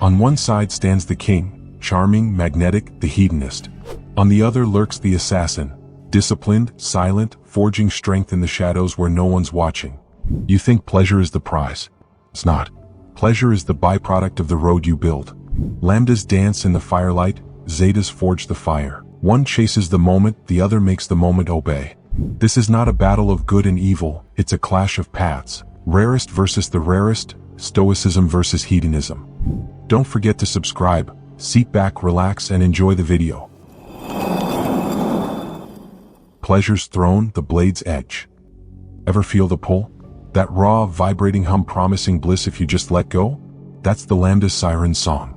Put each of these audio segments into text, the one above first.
On one side stands the king, charming, magnetic, the hedonist. On the other lurks the assassin, disciplined, silent, forging strength in the shadows where no one's watching. You think pleasure is the prize. It's not. Pleasure is the byproduct of the road you build. Lambdas dance in the firelight, Zetas forge the fire. One chases the moment, the other makes the moment obey. This is not a battle of good and evil, it's a clash of paths. Rarest versus the rarest, Stoicism versus hedonism. Don't forget to subscribe, sit back, relax, and enjoy the video. Pleasure's throne, the blade's edge. Ever feel the pull? That raw, vibrating hum promising bliss if you just let go? That's the Lambda siren song.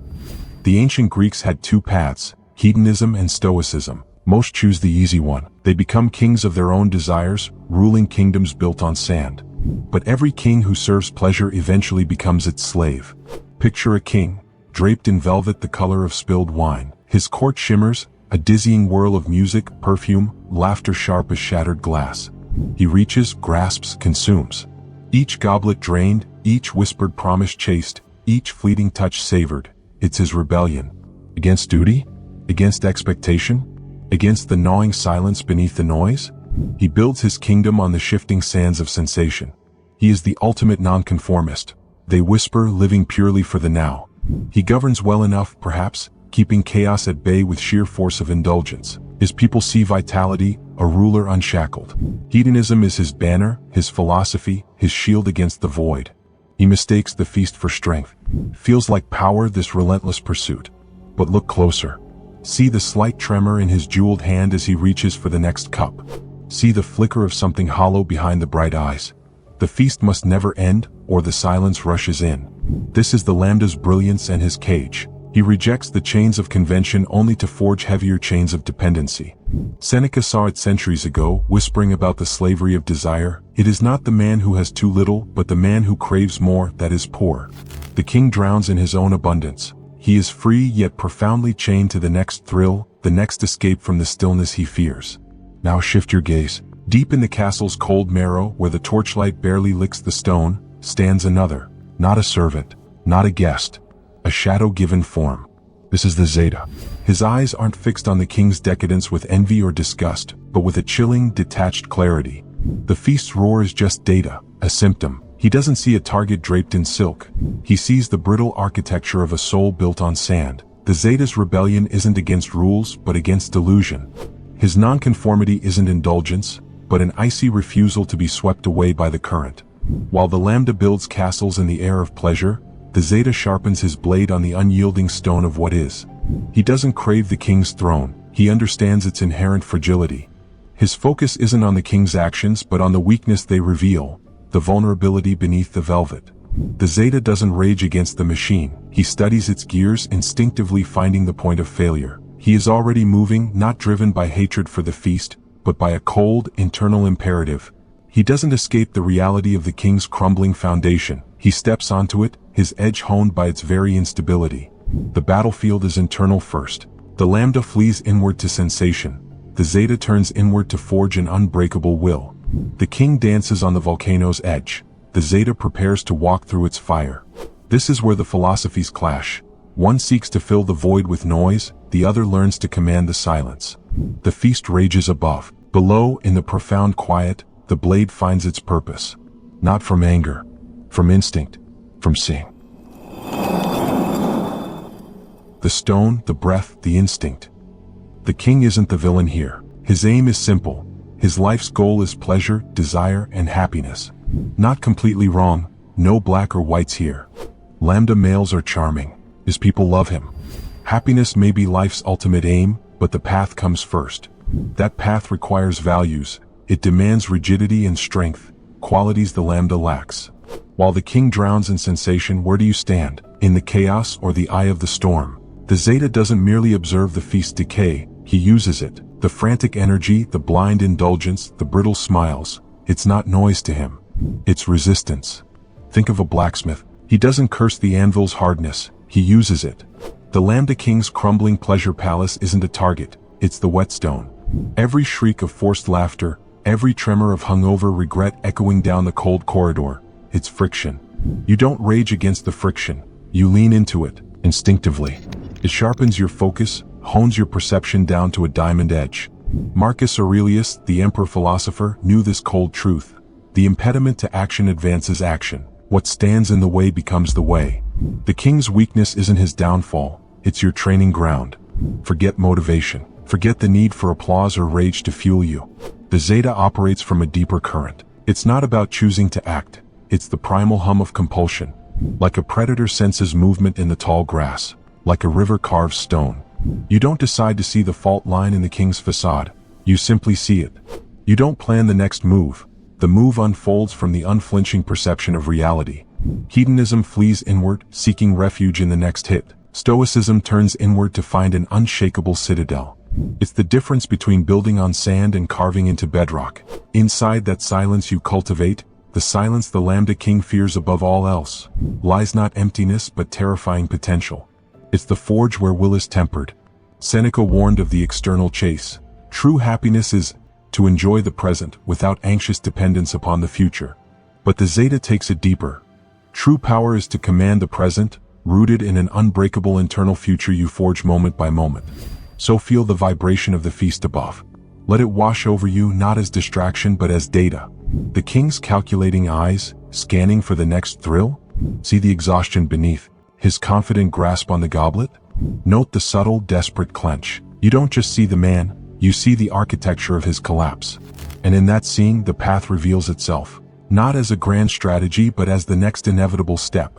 The ancient Greeks had two paths, hedonism and stoicism. Most choose the easy one. They become kings of their own desires, ruling kingdoms built on sand. But every king who serves pleasure eventually becomes its slave. Picture a king, draped in velvet the color of spilled wine. His court shimmers, a dizzying whirl of music, perfume, laughter sharp as shattered glass. He reaches, grasps, consumes. Each goblet drained, each whispered promise chased, each fleeting touch savored. It's his rebellion. Against duty? Against expectation? Against the gnawing silence beneath the noise? He builds his kingdom on the shifting sands of sensation. He is the ultimate nonconformist. They whisper, living purely for the now. He governs well enough, perhaps, keeping chaos at bay with sheer force of indulgence. His people see vitality, a ruler unshackled. Hedonism is his banner, his philosophy, his shield against the void. He mistakes the feast for strength. Feels like power, this relentless pursuit. But look closer. See the slight tremor in his jeweled hand as he reaches for the next cup. See the flicker of something hollow behind the bright eyes. The feast must never end, or the silence rushes in. This is the Lambda's brilliance and his cage. He rejects the chains of convention only to forge heavier chains of dependency. Seneca saw it centuries ago, whispering about the slavery of desire. It is not the man who has too little, but the man who craves more, that is poor. The king drowns in his own abundance. He is free yet profoundly chained to the next thrill, the next escape from the stillness he fears. Now shift your gaze. Deep in the castle's cold marrow, where the torchlight barely licks the stone, stands another. Not a servant, not a guest. A shadow-given form. This is the Zeta. His eyes aren't fixed on the king's decadence with envy or disgust, but with a chilling, detached clarity. The feast's roar is just data, a symptom. He doesn't see a target draped in silk. He sees the brittle architecture of a soul built on sand. The Zeta's rebellion isn't against rules, but against delusion. His nonconformity isn't indulgence, but an icy refusal to be swept away by the current. While the Lambda builds castles in the air of pleasure, the Zeta sharpens his blade on the unyielding stone of what is. He doesn't crave the king's throne, he understands its inherent fragility. His focus isn't on the king's actions but on the weakness they reveal, the vulnerability beneath the velvet. The Zeta doesn't rage against the machine, he studies its gears, instinctively finding the point of failure. He is already moving, not driven by hatred for the feast, but by a cold, internal imperative. He doesn't escape the reality of the king's crumbling foundation, he steps onto it, his edge honed by its very instability. The battlefield is internal first. The Lambda flees inward to sensation. The Zeta turns inward to forge an unbreakable will. The king dances on the volcano's edge. The Zeta prepares to walk through its fire. This is where the philosophies clash. One seeks to fill the void with noise, the other learns to command the silence. The feast rages above. Below, in the profound quiet, the blade finds its purpose. Not from anger, from instinct, from seeing. The stone, the breath, the instinct. The king isn't the villain here. His aim is simple. His life's goal is pleasure, desire, and happiness. Not completely wrong, no black or whites here. Lambda males are charming. His people love him. Happiness may be life's ultimate aim, but the path comes first. That path requires values. It demands rigidity and strength, qualities the Lambda lacks. While the king drowns in sensation, where do you stand? In the chaos or the eye of the storm? The Zeta doesn't merely observe the feast's decay, he uses it. The frantic energy, the blind indulgence, the brittle smiles. It's not noise to him. It's resistance. Think of a blacksmith. He doesn't curse the anvil's hardness, he uses it. The Lambda king's crumbling pleasure palace isn't a target, it's the whetstone. Every shriek of forced laughter, every tremor of hungover regret echoing down the cold corridor, it's friction. You don't rage against the friction, you lean into it. instinctively. It sharpens your focus, hones your perception down to a diamond edge. Marcus Aurelius, the emperor philosopher, knew this cold truth. The impediment to action advances action. What stands in the way becomes the way. The king's weakness isn't his downfall, it's your training ground. Forget motivation. Forget the need for applause or rage to fuel you. The Zeta operates from a deeper current. It's not about choosing to act. It's the primal hum of compulsion. Like a predator senses movement in the tall grass. Like a river carves stone. You don't decide to see the fault line in the king's facade. You simply see it. You don't plan the next move. The move unfolds from the unflinching perception of reality. Hedonism flees inward, seeking refuge in the next hit. Stoicism turns inward to find an unshakable citadel. It's the difference between building on sand and carving into bedrock. Inside that silence you cultivate, the silence the Lambda king fears above all else, lies not emptiness but terrifying potential. It's the forge where will is tempered. Seneca warned of the external chase. True happiness is to enjoy the present without anxious dependence upon the future. But the Zeta takes it deeper. True power is to command the present, rooted in an unbreakable internal future you forge moment by moment. So feel the vibration of the feast above. Let it wash over you not as distraction but as data. The king's calculating eyes, scanning for the next thrill? See the exhaustion beneath, his confident grasp on the goblet? Note the subtle, desperate clench. You don't just see the man, you see the architecture of his collapse. And in that seeing, the path reveals itself. Not as a grand strategy but as the next inevitable step.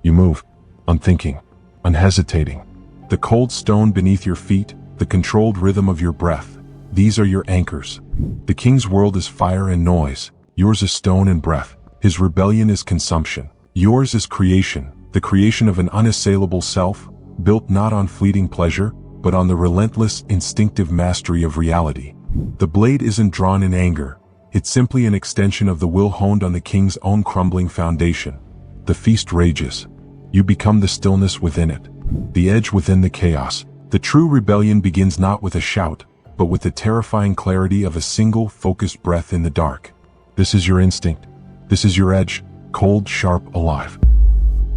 You move, unthinking, unhesitating. The cold stone beneath your feet, the controlled rhythm of your breath. These are your anchors. The king's world is fire and noise. Yours is stone and breath. His rebellion is consumption. Yours is creation, the creation of an unassailable self, built not on fleeting pleasure, but on the relentless, instinctive mastery of reality. The blade isn't drawn in anger. It's simply an extension of the will honed on the king's own crumbling foundation. The feast rages. You become the stillness within it, the edge within the chaos. The true rebellion begins not with a shout, but with the terrifying clarity of a single, focused breath in the dark. This is your instinct. This is your edge, cold, sharp, alive.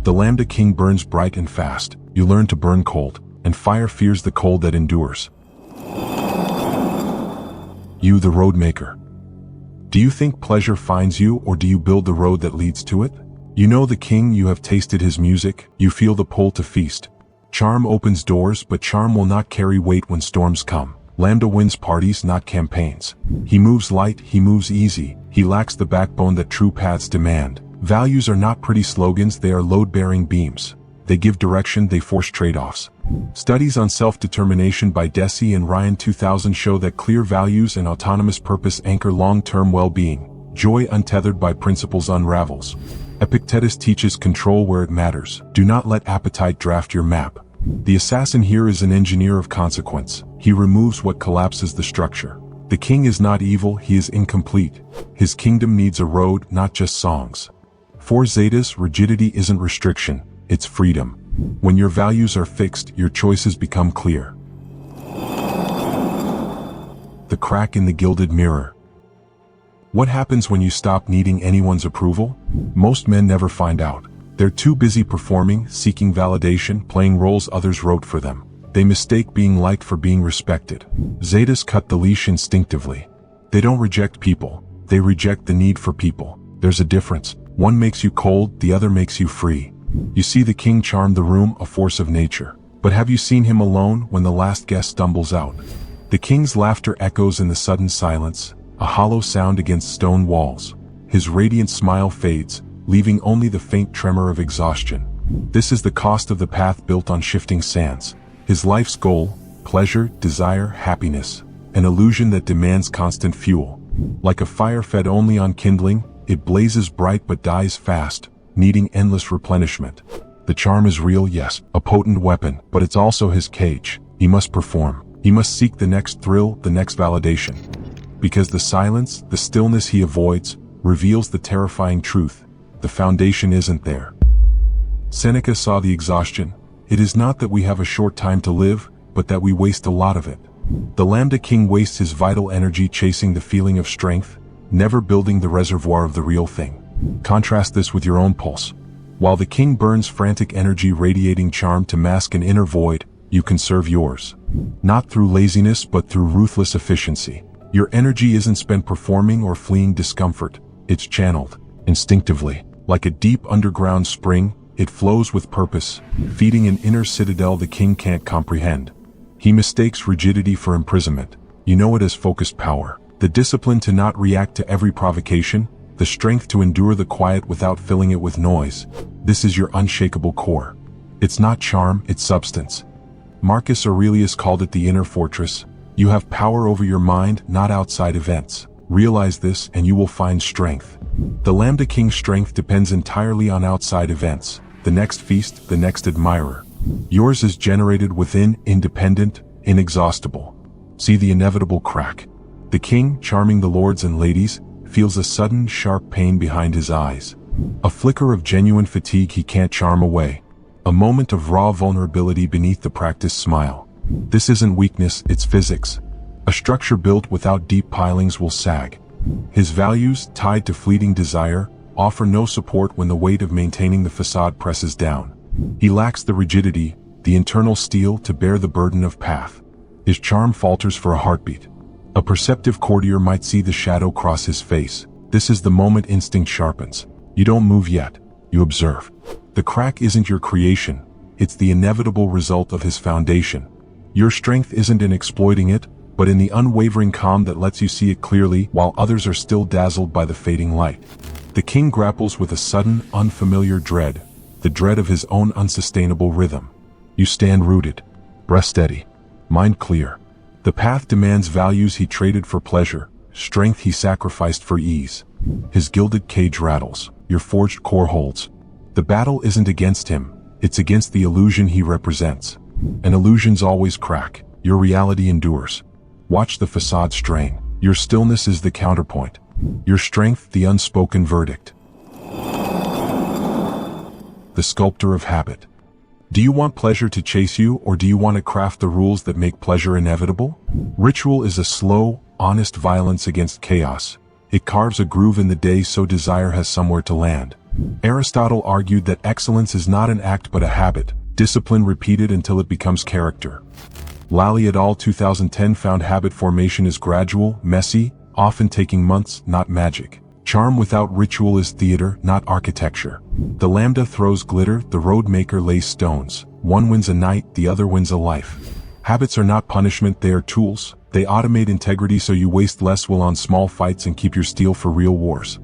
The Lambda king burns bright and fast. You learn to burn cold, and fire fears the cold that endures. You, the road maker. Do you think pleasure finds you, or do you build the road that leads to it? You know the king, you have tasted his music, you feel the pull to feast. Charm opens doors, but charm will not carry weight when storms come. Lambda wins parties, not campaigns. He moves light, he moves easy, he lacks the backbone that true paths demand. Values are not pretty slogans, they are load-bearing beams. They give direction, they force trade-offs. Studies on self-determination by Deci and Ryan 2000 show that clear values and autonomous purpose anchor long-term well-being. Joy untethered by principles unravels. Epicurus teaches control where it matters. Do not let appetite draft your map. The assassin here is an engineer of consequence. He removes what collapses the structure. The king is not evil, he is incomplete. His kingdom needs a road, not just songs. For Zetas, rigidity isn't restriction, it's freedom. When your values are fixed, your choices become clear. The crack in the gilded mirror. What happens when you stop needing anyone's approval? Most men never find out. They're too busy performing, seeking validation, playing roles others wrote for them. They mistake being liked for being respected. Zetas cut the leash instinctively. They don't reject people, they reject the need for people. There's a difference. One makes you cold, the other makes you free. You see the king charm the room, a force of nature. But have you seen him alone when the last guest stumbles out? The king's laughter echoes in the sudden silence, a hollow sound against stone walls. His radiant smile fades, leaving only the faint tremor of exhaustion. This is the cost of the path built on shifting sands. His life's goal, pleasure, desire, happiness, an illusion that demands constant fuel. Like a fire fed only on kindling, it blazes bright but dies fast, needing endless replenishment. The charm is real, yes, a potent weapon, but it's also his cage. He must perform. He must seek the next thrill, the next validation. Because the silence, the stillness he avoids, reveals the terrifying truth. The foundation isn't there. Seneca saw the exhaustion. It is not that we have a short time to live, but that we waste a lot of it. The Lambda king wastes his vital energy chasing the feeling of strength, never building the reservoir of the real thing. Contrast this with your own pulse. While the king burns frantic energy radiating charm to mask an inner void, you conserve yours. Not through laziness but through ruthless efficiency. Your energy isn't spent performing or fleeing discomfort, it's channeled, instinctively. Like a deep underground spring, it flows with purpose, feeding an inner citadel the king can't comprehend. He mistakes rigidity for imprisonment. You know it as focused power. The discipline to not react to every provocation, the strength to endure the quiet without filling it with noise. This is your unshakable core. It's not charm, it's substance. Marcus Aurelius called it the inner fortress. You have power over your mind, not outside events. Realize this and you will find strength. The Lambda King's strength depends entirely on outside events. The next feast, the next admirer. Yours is generated within, independent, inexhaustible. See the inevitable crack. The king, charming the lords and ladies, feels a sudden, sharp pain behind his eyes. A flicker of genuine fatigue he can't charm away. A moment of raw vulnerability beneath the practiced smile. This isn't weakness, it's physics. A structure built without deep pilings will sag. His values, tied to fleeting desire, offer no support when the weight of maintaining the facade presses down. He lacks the rigidity, the internal steel to bear the burden of path. His charm falters for a heartbeat. A perceptive courtier might see the shadow cross his face. This is the moment instinct sharpens. You don't move yet, you observe. The crack isn't your creation, it's the inevitable result of his foundation. Your strength isn't in exploiting it, but in the unwavering calm that lets you see it clearly while others are still dazzled by the fading light. The king grapples with a sudden, unfamiliar dread, the dread of his own unsustainable rhythm. You stand rooted, breath steady, mind clear. The path demands values he traded for pleasure, strength he sacrificed for ease. His gilded cage rattles, your forged core holds. The battle isn't against him, it's against the illusion he represents. And illusions always crack, your reality endures. Watch the facade strain. Your stillness is the counterpoint. Your strength, the unspoken verdict. The sculptor of habit. Do you want pleasure to chase you, or do you want to craft the rules that make pleasure inevitable? Ritual is a slow, honest violence against chaos. It carves a groove in the day so desire has somewhere to land. Aristotle argued that excellence is not an act but a habit, discipline repeated until it becomes character. Lally et al. 2010 found habit formation is gradual, messy, often taking months, not magic. Charm without ritual is theater, not architecture. The Lambda throws glitter, the road maker lays stones. One wins a night, the other wins a life. Habits are not punishment, they are tools. They automate integrity so you waste less will on small fights and keep your steel for real wars.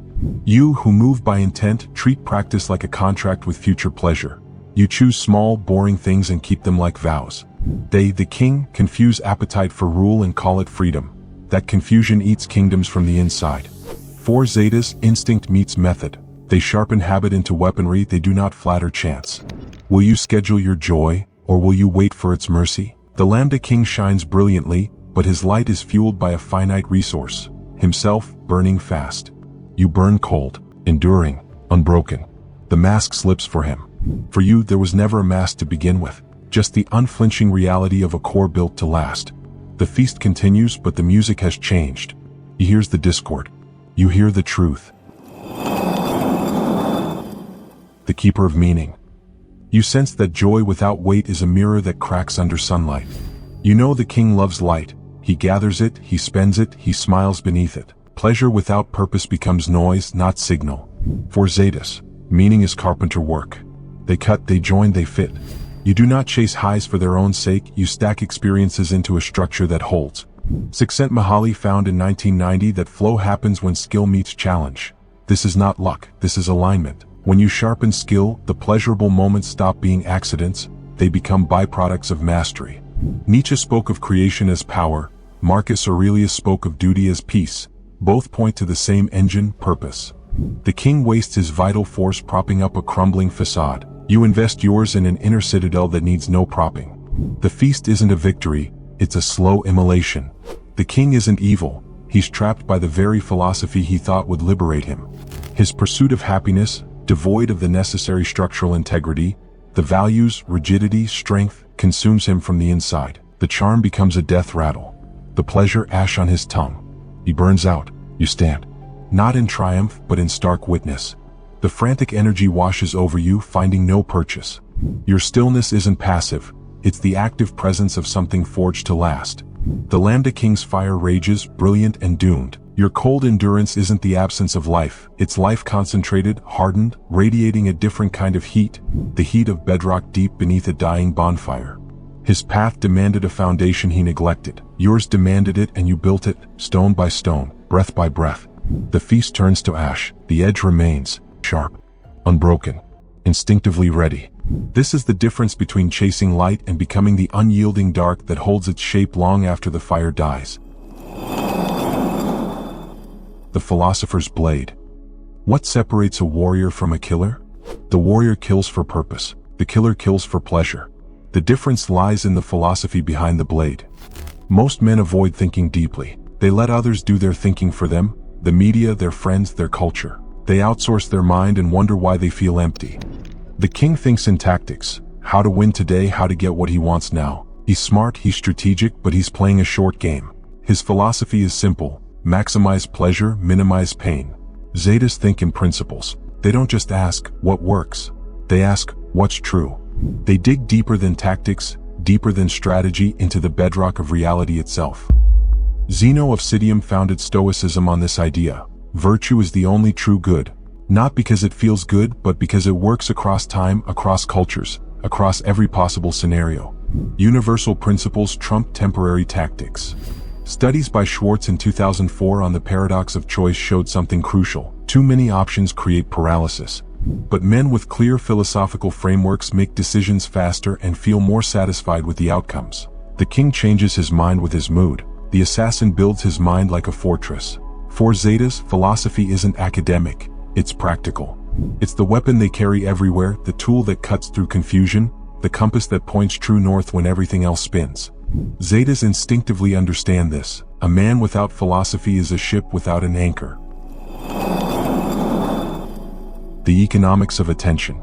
You who move by intent, treat practice like a contract with future pleasure. You choose small, boring things and keep them like vows. They, the king, confuse appetite for rule and call it freedom. That confusion eats kingdoms from the inside. 4 Zetas, instinct meets method. They sharpen habit into weaponry, they do not flatter chance. Will you schedule your joy, or will you wait for its mercy? The Lambda King shines brilliantly, but his light is fueled by a finite resource, himself burning fast. You burn cold, enduring, unbroken. The mask slips for him. For you, there was never a mask to begin with, just the unflinching reality of a core built to last. The feast continues, but the music has changed. He hears the discord. You hear the truth. The keeper of meaning. You sense that joy without weight is a mirror that cracks under sunlight. You know the king loves light. He gathers it, he spends it, he smiles beneath it. Pleasure without purpose becomes noise, not signal. For Zetas, meaning is carpenter work. They cut, they join, they fit. You do not chase highs for their own sake, you stack experiences into a structure that holds. Csikszentmihalyi found in 1990 that flow happens when skill meets challenge. This is not luck, this is alignment. When you sharpen skill, the pleasurable moments stop being accidents, they become byproducts of mastery. Nietzsche spoke of creation as power, Marcus Aurelius spoke of duty as peace. Both point to the same engine, purpose. The king wastes his vital force propping up a crumbling facade. You invest yours in an inner citadel that needs no propping. The feast isn't a victory, it's a slow immolation. The king isn't evil, he's trapped by the very philosophy he thought would liberate him. His pursuit of happiness, devoid of the necessary structural integrity, the values, rigidity, strength, consumes him from the inside. The charm becomes a death rattle. The pleasure ash on his tongue. He burns out, you stand. Not in triumph, but in stark witness. The frantic energy washes over you, finding no purchase. Your stillness isn't passive, it's the active presence of something forged to last. The Lambda King's fire rages, brilliant and doomed. Your cold endurance isn't the absence of life, it's life concentrated, hardened, radiating a different kind of heat, the heat of bedrock deep beneath a dying bonfire. His path demanded a foundation he neglected. Yours demanded it and you built it, stone by stone, breath by breath. The feast turns to ash, the edge remains, sharp, unbroken, instinctively ready. This is the difference between chasing light and becoming the unyielding dark that holds its shape long after the fire dies. The philosopher's blade. What separates a warrior from a killer? The warrior kills for purpose. The killer kills for pleasure. The difference lies in the philosophy behind the blade. Most men avoid thinking deeply. They let others do their thinking for them, the media, their friends, their culture. They outsource their mind and wonder why they feel empty. The king thinks in tactics, how to win today, how to get what he wants now. He's smart, he's strategic, but he's playing a short game. His philosophy is simple: maximize pleasure, minimize pain. Zetas think in principles. They don't just ask, what works? They ask, what's true? They dig deeper than tactics, deeper than strategy, into the bedrock of reality itself. Zeno of Citium founded Stoicism on this idea. Virtue is the only true good. Not because it feels good, but because it works across time, across cultures, across every possible scenario. Universal principles trump temporary tactics. Studies by Schwartz in 2004 on the paradox of choice showed something crucial. Too many options create paralysis. But men with clear philosophical frameworks make decisions faster and feel more satisfied with the outcomes. The king changes his mind with his mood. The assassin builds his mind like a fortress. For Zetas, philosophy isn't academic, it's practical. It's the weapon they carry everywhere, the tool that cuts through confusion, the compass that points true north when everything else spins. Zetas instinctively understand this. A man without philosophy is a ship without an anchor. The economics of attention.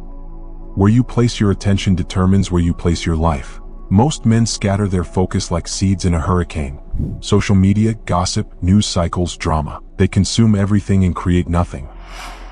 Where you place your attention determines where you place your life. Most men scatter their focus like seeds in a hurricane. Social media, gossip, news cycles, drama. They consume everything and create nothing.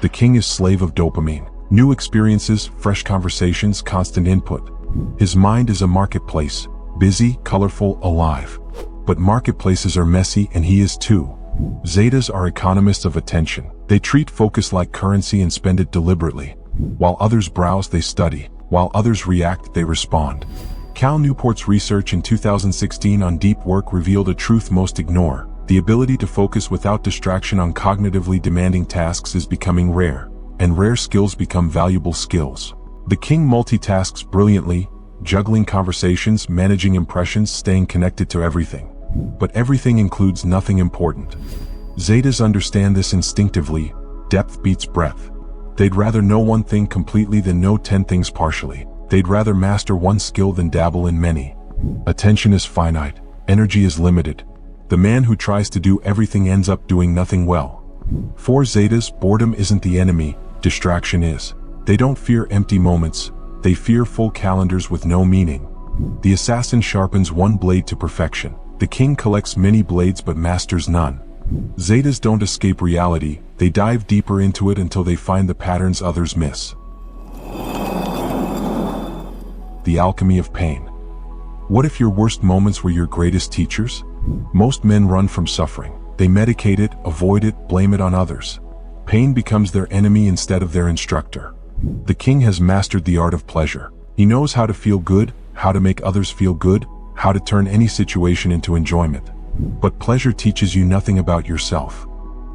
The king is slave of dopamine. New experiences, fresh conversations, constant input. His mind is a marketplace, busy, colorful, alive. But marketplaces are messy, and he is too. Zetas are economists of attention. They treat focus like currency and spend it deliberately. While others browse, they study. While others react, they respond. Cal Newport's research in 2016 on deep work revealed a truth most ignore. The ability to focus without distraction on cognitively demanding tasks is becoming rare, and rare skills become valuable skills. The king multitasks brilliantly, juggling conversations, managing impressions, staying connected to everything. But everything includes nothing important. Zetas understand this instinctively. Depth beats breadth. They'd rather know one thing completely than know 10 things partially. They'd rather master one skill than dabble in many. Attention is finite. Energy is limited. The man who tries to do everything ends up doing nothing well. For Zetas, boredom isn't the enemy, distraction is. They don't fear empty moments. They fear full calendars with no meaning. The assassin sharpens one blade to perfection. The king collects many blades but masters none. Zetas don't escape reality. They dive deeper into it until they find the patterns others miss. The alchemy of pain. What if your worst moments were your greatest teachers? Most men run from suffering. They medicate it, avoid it, blame it on others. Pain becomes their enemy instead of their instructor. The king has mastered the art of pleasure. He knows how to feel good, how to make others feel good, how to turn any situation into enjoyment. But pleasure teaches you nothing about yourself.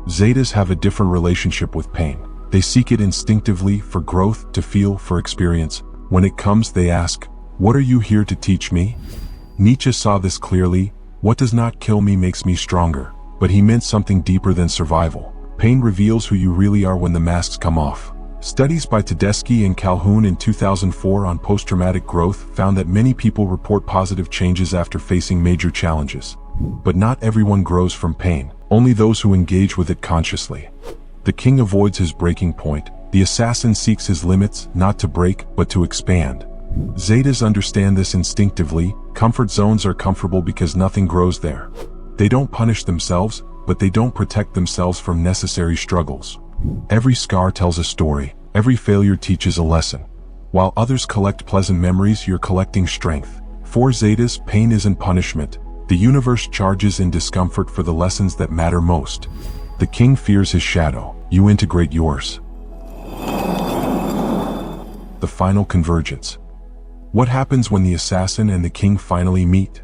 Zetas have a different relationship with pain. They seek it instinctively, for growth, to feel, for experience. When it comes, they ask, what are you here to teach me? Nietzsche saw this clearly. What does not kill me makes me stronger. But he meant something deeper than survival. Pain reveals who you really are when the masks come off. Studies by Tedeschi and Calhoun in 2004 on post-traumatic growth found that many people report positive changes after facing major challenges. But not everyone grows from pain, only those who engage with it consciously. The king avoids his breaking point. The assassin seeks his limits, not to break, but to expand. Zetas understand this instinctively. Comfort zones are comfortable because nothing grows there. They don't punish themselves, but they don't protect themselves from necessary struggles. Every scar tells a story. Every failure teaches a lesson. While others collect pleasant memories, you're collecting strength. For Zetas, pain isn't punishment. The universe charges in discomfort for the lessons that matter most. The king fears his shadow. You integrate yours. The final convergence. What happens when the assassin and the king finally meet?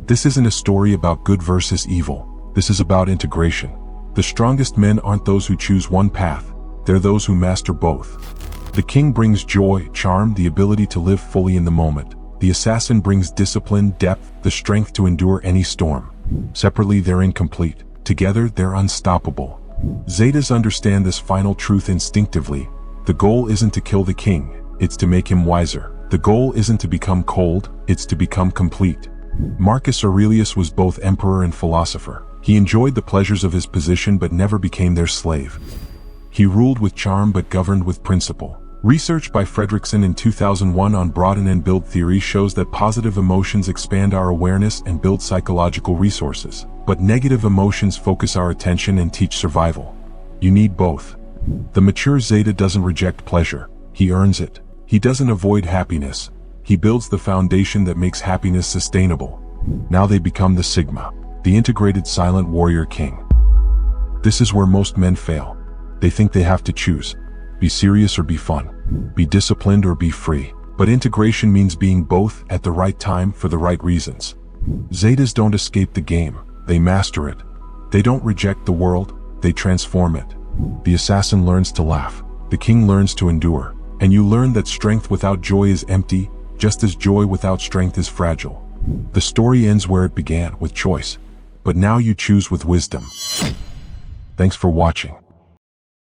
This isn't a story about good versus evil. This is about integration. The strongest men aren't those who choose one path. They're those who master both. The king brings joy, charm, the ability to live fully in the moment. The assassin brings discipline, depth, the strength to endure any storm. Separately, they're incomplete. Together, they're unstoppable. Zetas understand this final truth instinctively. The goal isn't to kill the king, it's to make him wiser. The goal isn't to become cold, it's to become complete. Marcus Aurelius was both emperor and philosopher. He enjoyed the pleasures of his position but never became their slave. He ruled with charm but governed with principle. Research by Fredrickson in 2001 on broaden and build theory shows that positive emotions expand our awareness and build psychological resources, but negative emotions focus our attention and teach survival. You need both. The mature Zeta doesn't reject pleasure, he earns it. He doesn't avoid happiness, he builds the foundation that makes happiness sustainable. Now they become the Sigma, the integrated silent warrior king. This is where most men fail. They think they have to choose. Be serious or be fun. Be disciplined or be free. But integration means being both at the right time for the right reasons. Zetas don't escape the game, they master it. They don't reject the world, they transform it. The assassin learns to laugh, the king learns to endure, and you learn that strength without joy is empty, just as joy without strength is fragile. The story ends where it began, with choice. But now you choose with wisdom. Thanks for watching.